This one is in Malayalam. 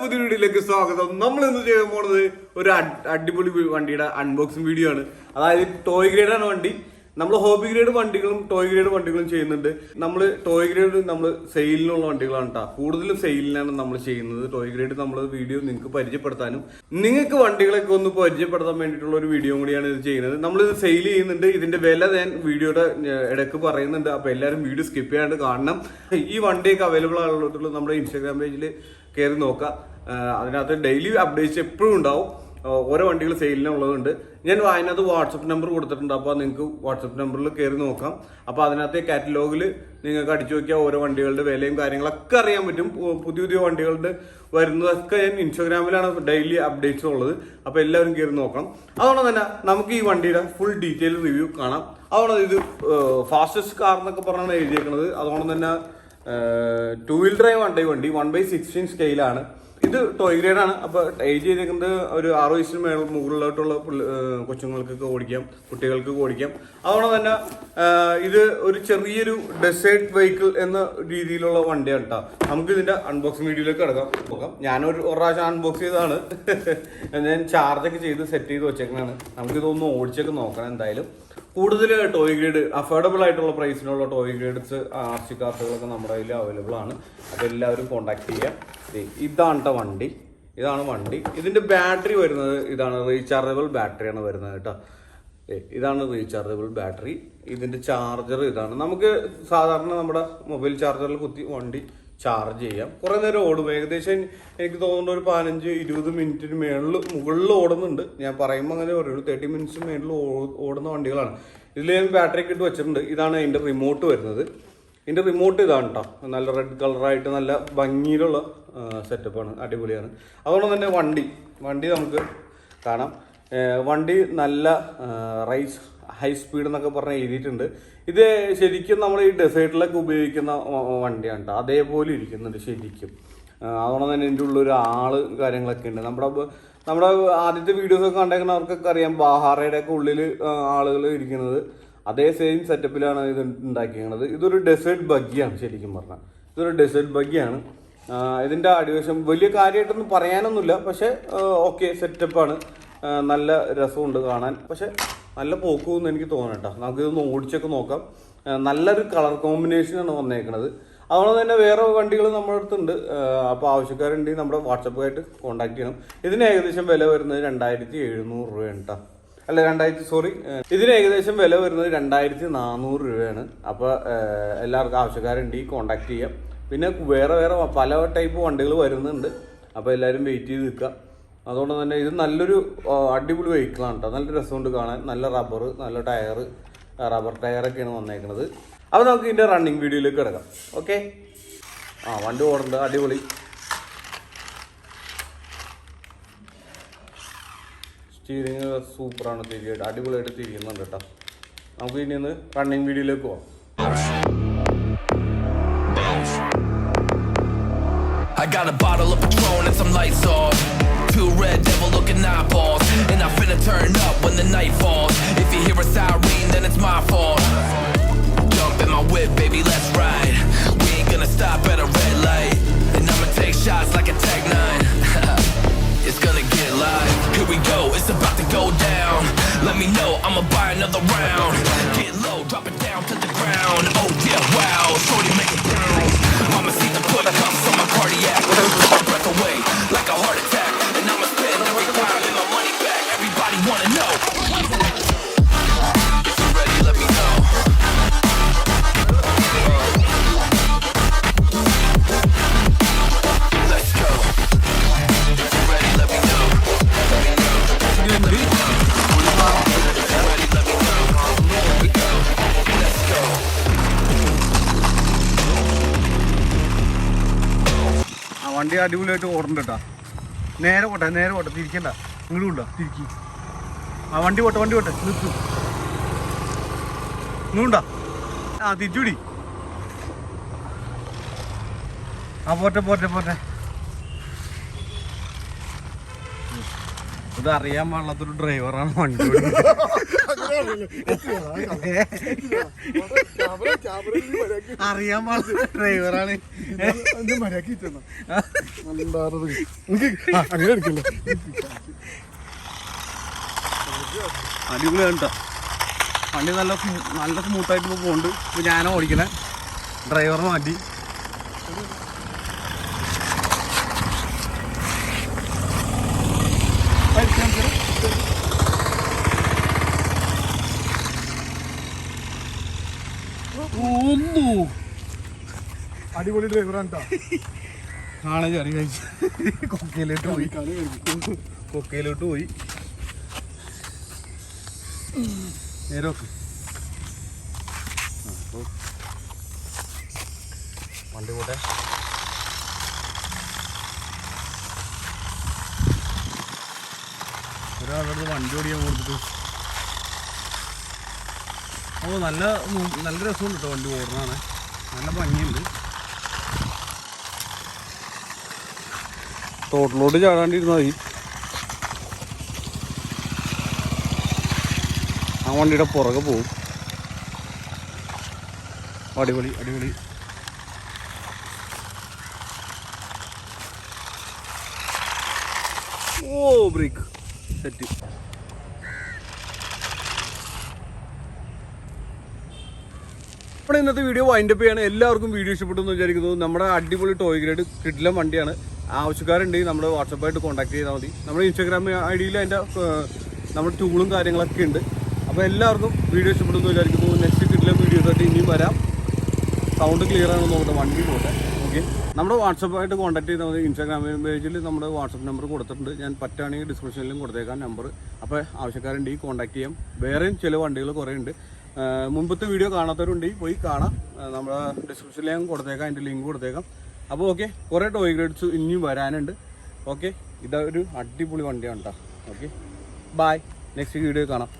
പുതിയ വീഡിയോയിലേക്ക് സ്വാഗതം. നമ്മൾ ഇന്ന് ചെയ്യാൻ പോണത് ഒരു അടിപൊളി വണ്ടിയുടെ അൺബോക്സിംഗ് വീഡിയോ ആണ്. അതായത് ടോയ് ഗ്രേഡ് ആണ് വണ്ടി. നമ്മൾ ഹോബി ഗ്രേഡ് വണ്ടികളും ടോയ് ഗ്രേഡ് വണ്ടികളും ചെയ്യുന്നുണ്ട്. നമ്മൾ ടോയ് ഗ്രേഡ് നമ്മൾ സെയിലിനുള്ള വണ്ടികളാണ് കേട്ടോ. കൂടുതലും സെയിലിനാണ് നമ്മൾ ചെയ്യുന്നത്. ടോയ് ഗ്രേഡ് നമ്മൾ വീഡിയോ നിങ്ങൾക്ക് പരിചയപ്പെടുത്താനും നിങ്ങൾക്ക് വണ്ടികളൊക്കെ ഒന്ന് പരിചയപ്പെടുത്താൻ വേണ്ടിയിട്ടുള്ള ഒരു വീഡിയോ കൂടിയാണ് ഇത് ചെയ്യുന്നത്. നമ്മളിത് സെയിൽ ചെയ്യുന്നുണ്ട്. ഇതിന്റെ വില ഞാൻ വീഡിയോയുടെ ഇടയ്ക്ക് പറയുന്നുണ്ട്. അപ്പൊ എല്ലാവരും വീഡിയോ സ്കിപ്പ് ചെയ്യാണ്ട് കാണണം. ഈ വണ്ടിയൊക്കെ അവൈലബിൾ ആയിട്ടുള്ള നമ്മുടെ ഇൻസ്റ്റാഗ്രാം പേജിൽ കയറി നോക്കാം. അതിനകത്ത് ഡെയിലി അപ്ഡേറ്റ്സ് എപ്പോഴും ഉണ്ടാവും. ഓരോ വണ്ടികൾ സെയിലിനുള്ളതുണ്ട്. ഞാൻ അതിനകത്ത് വാട്സപ്പ് നമ്പർ കൊടുത്തിട്ടുണ്ട്. അപ്പോൾ നിങ്ങൾക്ക് വാട്സപ്പ് നമ്പറിൽ കയറി നോക്കാം. അപ്പോൾ അതിനകത്ത് കാറ്റലോഗിൽ നിങ്ങൾക്ക് അടിച്ചു നോക്കിയാൽ ഓരോ വണ്ടികളുടെ വിലയും കാര്യങ്ങളൊക്കെ അറിയാൻ പറ്റും. പുതിയ പുതിയ വണ്ടികളുടെ വരുന്നതൊക്കെ ഞാൻ ഇൻസ്റ്റാഗ്രാമിലാണ് ഡെയിലി അപ്ഡേറ്റ്സ് ഉള്ളത്. അപ്പോൾ എല്ലാവരും കയറി നോക്കണം. അതുകൊണ്ട് തന്നെ നമുക്ക് ഈ വണ്ടിയുടെ ഫുൾ ഡീറ്റെയിൽ റിവ്യൂ കാണാം. അതുകൊണ്ട് ഇത് ഫാസ്റ്റസ്റ്റ് കാർ എന്നൊക്കെ പറഞ്ഞാണ് എഴുതിയേക്കുന്നത്. അതുകൊണ്ട് തന്നെ 2 വീൽ ഡ്രൈവ് വണ്ടി 1/16 സ്കെയിലാണ്. ഇത് ടോയ് ഗ്രേഡ് ആണ്. അപ്പോൾ ഏജ് ചെയ്തേക്കുന്നത് ഒരു 6 വയസ്സിന് മുകളിലോട്ടുള്ള കൊച്ചുങ്ങൾക്കൊക്കെ ഓടിക്കാം, കുട്ടികൾക്ക് ഓടിക്കാം. അതുകൊണ്ട് തന്നെ ഇത് ഒരു ചെറിയൊരു ഡെസേർട്ട് വെഹിക്കിൾ എന്ന രീതിയിലുള്ള വണ്ടിയാണ് കേട്ടോ. നമുക്ക് ഇതിന്റെ അൺബോക്സിംഗ് വീഡിയോയിലേക്ക് നോക്കാം. ഞാനൊരു പ്രാവശ്യം അൺബോക്സ് ചെയ്തതാണ്. ഞാൻ ചാർജൊക്കെ ചെയ്ത് സെറ്റ് ചെയ്ത് വെച്ചേക്കുന്നതാണ്. നമുക്കിതൊന്ന് ഓടിച്ചൊക്കെ നോക്കണം. എന്തായാലും കൂടുതൽ ടോയ് ഗ്രേഡ് അഫോർഡബിൾ ആയിട്ടുള്ള പ്രൈസിനുള്ള ടോയ് ഗ്രേഡ്സ് RC കാർസുകളൊക്കെ നമ്മുടെ കയ്യിൽ അവൈലബിൾ ആണ്. അപ്പോൾ എല്ലാവരും കോൺടാക്ട് ചെയ്യാം. ഇതാണ് കേട്ടോ വണ്ടി. ഇതാണ് വണ്ടി. ഇതിന്റെ ബാറ്ററി വരുന്നത് ഇതാണ്. റീചാർജബിൾ ബാറ്ററിയാണ് വരുന്നത് കേട്ടോ. ഇതാണ് റീചാർജബിൾ ബാറ്ററി. ഇതിന്റെ ചാർജർ ഇതാണ്. നമുക്ക് സാധാരണ നമ്മുടെ മൊബൈൽ ചാർജറിൽ കുത്തി വണ്ടി ചാർജ് ചെയ്യാം. കുറേ നേരം ഓടും. ഏകദേശം എനിക്ക് തോന്നുന്നുണ്ട് ഒരു 15-20 മിനിറ്റിന് മുകളിൽ ഓടുന്നുണ്ട്. ഞാൻ പറയുമ്പോൾ അങ്ങനെ പറയുള്ളൂ. 30 മിനിറ്റ്സ് മേളിൽ ഓടുന്ന വണ്ടികളാണ്. ഇതിൽ ഞാൻ ബാറ്ററി ഒക്കെ ഇട്ട് വെച്ചിട്ടുണ്ട്. ഇതാണ് അതിൻ്റെ റിമോട്ട് വരുന്നത്. ഇതിൻ്റെ റിമോട്ട് ഇതാണ് കേട്ടോ. നല്ല റെഡ് കളറായിട്ട് നല്ല ഭംഗിയിലുള്ള സെറ്റപ്പാണ്. അടിപൊളിയാണ്. അതുകൊണ്ട് തന്നെ വണ്ടി നമുക്ക് കാണാം. വണ്ടി നല്ല ഹൈ സ്പീഡ് എന്നൊക്കെ പറഞ്ഞ് എഴുതിയിട്ടുണ്ട്. ഇത് ശരിക്കും നമ്മൾ ഈ ഡെസേർട്ടിലൊക്കെ ഉപയോഗിക്കുന്ന വണ്ടിയാണ് കേട്ടോ. അതേപോലെ ഇരിക്കുന്നുണ്ട് ശരിക്കും. അതുകൊണ്ട് തന്നെ ഇതിൻ്റെ ഉള്ളൊരു ആള് കാര്യങ്ങളൊക്കെ ഉണ്ട്. നമ്മുടെ ആദ്യത്തെ വീഡിയോസൊക്കെ കണ്ടേക്കുന്നവർക്കൊക്കെ അറിയാം. ബഹാറയുടെ ഒക്കെ ഉള്ളിൽ ആളുകൾ ഇരിക്കുന്നത് അതേ സെയിം സെറ്റപ്പിലാണ് ഇത് ഉണ്ടാക്കിയത്. ഇതൊരു ഡെസേർട്ട് ബഗ്ഗിയാണ് ശരിക്കും പറഞ്ഞാൽ. ഇതൊരു ഡെസേർട്ട് ബഗ്ഗിയാണ്. ഇതിൻ്റെ അടിവശം വലിയ കാര്യമായിട്ടൊന്നും പറയാനൊന്നുമില്ല. പക്ഷേ ഓക്കെ സെറ്റപ്പാണ്. നല്ല രസമുണ്ട് കാണാൻ. പക്ഷെ നല്ല പോക്കുമെന്ന് എനിക്ക് തോന്നട്ടോ. നമുക്കിതൊന്ന് ഓടിച്ചൊക്കെ നോക്കാം. നല്ലൊരു കളർ കോമ്പിനേഷനാണ് വന്നേക്കുന്നത്. അതുകൊണ്ട് തന്നെ വേറെ വണ്ടികൾ നമ്മുടെ അടുത്തുണ്ട്. അപ്പോൾ ആവശ്യക്കാരുണ്ടെങ്കിൽ നമ്മുടെ വാട്സപ്പുമായിട്ട് കോൺടാക്ട് ചെയ്യണം. ഇതിന് ഏകദേശം വില വരുന്നത് 2700 രൂപയാണ് കേട്ടോ. അല്ല ഇതിന് ഏകദേശം വില വരുന്നത് 2400 രൂപയാണ്. അപ്പോൾ എല്ലാവർക്കും ആവശ്യക്കാരുണ്ടെങ്കിൽ കോൺടാക്ട് ചെയ്യാം. പിന്നെ വേറെ പല ടൈപ്പ് വണ്ടികൾ വരുന്നുണ്ട്. അപ്പോൾ എല്ലാവരും വെയിറ്റ് ചെയ്ത് നിൽക്കുക. അതുകൊണ്ട് തന്നെ ഇത് നല്ലൊരു അടിപൊളി വെഹിക്കിളാണ് കേട്ടോ. നല്ല രസമുണ്ട് കാണാൻ. നല്ല റബ്ബർ, നല്ല റബ്ബർ ടയറൊക്കെയാണ് വന്നേക്കുന്നത്. അപ്പോൾ നമുക്ക് ഇതിൻ്റെ റണ്ണിങ് വീഡിയോയിലേക്ക് കിടക്കാം. ഓക്കെ. വണ്ടി ഓടുന്നുണ്ട്. അടിപൊളി. സ്റ്റീറിങ് സൂപ്പറാണ്. അടിപൊളിയായിട്ട് തിരിയുന്നുണ്ട് കേട്ടോ. നമുക്ക് ഇനി ഒന്ന് റണ്ണിങ് വീഡിയോയിലേക്ക് പോവാം. I got a bottle of Patron and some lights off. 2 red devil looking eyeballs. And I'm finna turn up when the night falls. If you hear a siren, then it's my fault. Jump in my whip, baby, let's ride. We ain't gonna stop at a red light. And I'ma take shots like a Tech 9. It's gonna get live. Here we go, it's about to go down. Let me know, I'ma buy another round. Get low, drop it down to the ground. Oh yeah, wow, shorty make it down. Mama see the put cups on my cardiac. My breath away like a heart attack. And I'ma spend every dime and my money back. Everybody wanna know. If you're ready, let me know. Let's go. If you're ready, let me know. Let me know. Let me know. If you're ready, let me know. Here we go. Let's go. വണ്ടി അടിപൊളിയായിട്ട് ഓടുന്നുണ്ട് കേട്ടോ. നേരെ പോട്ടെ തിരിക്കണ്ട. ഇങ്ങോട്ടും ഉണ്ടോ തിരിക്കി. വണ്ടി പോട്ടെ നിർത്തും. ഇങ്ങോട്ടാ തിരിച്ചുപിടി. പോട്ടെ ഇത് അറിയാൻ പാടില്ലാത്തൊരു ഡ്രൈവറാണ് വണ്ടി അറിയാൻ പാടില്ല ഡ്രൈവറാണ്. അടിപൊളിയാണ് കേട്ടോ വണ്ടി. നല്ല സ്മൂത്തായിട്ട് ഇപ്പോൾ പോകുന്നുണ്ട്. ഇപ്പോൾ ഞാനാ ഓടിക്കണേ, ഡ്രൈവർ മാറ്റി. അടിപൊളി ഡ്രൈവറാണ് കാണാൻ ചെറിയ കഴിച്ച് കൊക്കയിലോട്ട് പോയി നേരെ നോക്ക്. വണ്ടി പോട്ടെ. ഒരാളുടെ വണ്ടി ഓടിയാൻ കൊടുത്തിട്ട് നല്ല രസമുണ്ട് കേട്ടോ. വണ്ടി ഓടണാണ്, നല്ല ഭംഗിയുണ്ട്. തോട്ടിലോട്ട് ചാടാണ്ടിരുന്നാൽ മതി. ആ വണ്ടിയുടെ പുറകെ പോവും. അടിപൊളി. ഓ ബ്രേക്ക് സെറ്റ്. നമ്മുടെ ഇന്നത്തെ വീഡിയോ വൈൻഡപ്പ് ചെയ്യാണ്. എല്ലാവർക്കും വീഡിയോ ഇഷ്ടപ്പെട്ടു എന്ന് വിചാരിക്കുന്നു. നമ്മുടെ അടിപൊളി ടോയ് ഗ്രേഡ് കിടിലൻ വണ്ടിയാണ്. ആവശ്യക്കാരുണ്ടെങ്കിൽ നമ്മുടെ വാട്സപ്പായിട്ട് കോൺടാക്ട് ചെയ്താൽ മതി. നമ്മുടെ ഇൻസ്റ്റാഗ്രാം ഐഡിയിൽ അതിൻ്റെ നമ്മുടെ ടൂളും കാര്യങ്ങളൊക്കെ ഉണ്ട്. അപ്പോൾ എല്ലാവർക്കും വീഡിയോ ഇഷ്ടപ്പെട്ടു എന്ന് വിചാരിക്കുന്നു. നെക്സ്റ്റ് കിടിലൻ വീഡിയോസായിട്ട് ഇനിയും വരാം. സൗണ്ട് ക്ലിയർ ആണെന്ന് നോക്കട്ടെ, വണ്ടി പോട്ടെ. ഓക്കെ, നമ്മുടെ വാട്സപ്പായിട്ട് കോൺടാക്ട് ചെയ്താൽ മതി. ഇൻസ്റ്റാഗ്രാം പേജിൽ നമ്മുടെ വാട്സപ്പ് നമ്പർ കൊടുത്തിട്ടുണ്ട്. ഞാൻ പറ്റുകയാണെങ്കിൽ ഡിസ്ക്രിപ്ഷനിലും കൊടുത്തേക്കാം നമ്പർ. അപ്പോൾ ആവശ്യക്കാരുണ്ടെങ്കിൽ കോൺടാക്ട് ചെയ്യാം. വേറെയും ചില വണ്ടികൾ കുറേ ഉണ്ട്. മുമ്പത്തെ വീഡിയോ കാണാത്തവരുണ്ടെങ്കിൽ പോയി കാണാം. നമ്മുടെ ഡിസ്ക്രിപ്ഷനിൽ ഞാൻ കൊടുത്തേക്കാം, അതിൻ്റെ ലിങ്ക് കൊടുത്തേക്കാം. അപ്പോൾ ഓക്കെ, കുറേ ടോയ് ഗ്രേഡ്സ് ഇനിയും വരാനുണ്ട്. ഓക്കെ, ഇതൊരു അടിപൊളി വണ്ടിയാണ് കേട്ടോ. Okay, by. നെക്സ്റ്റ് വീഡിയോ കാണാം.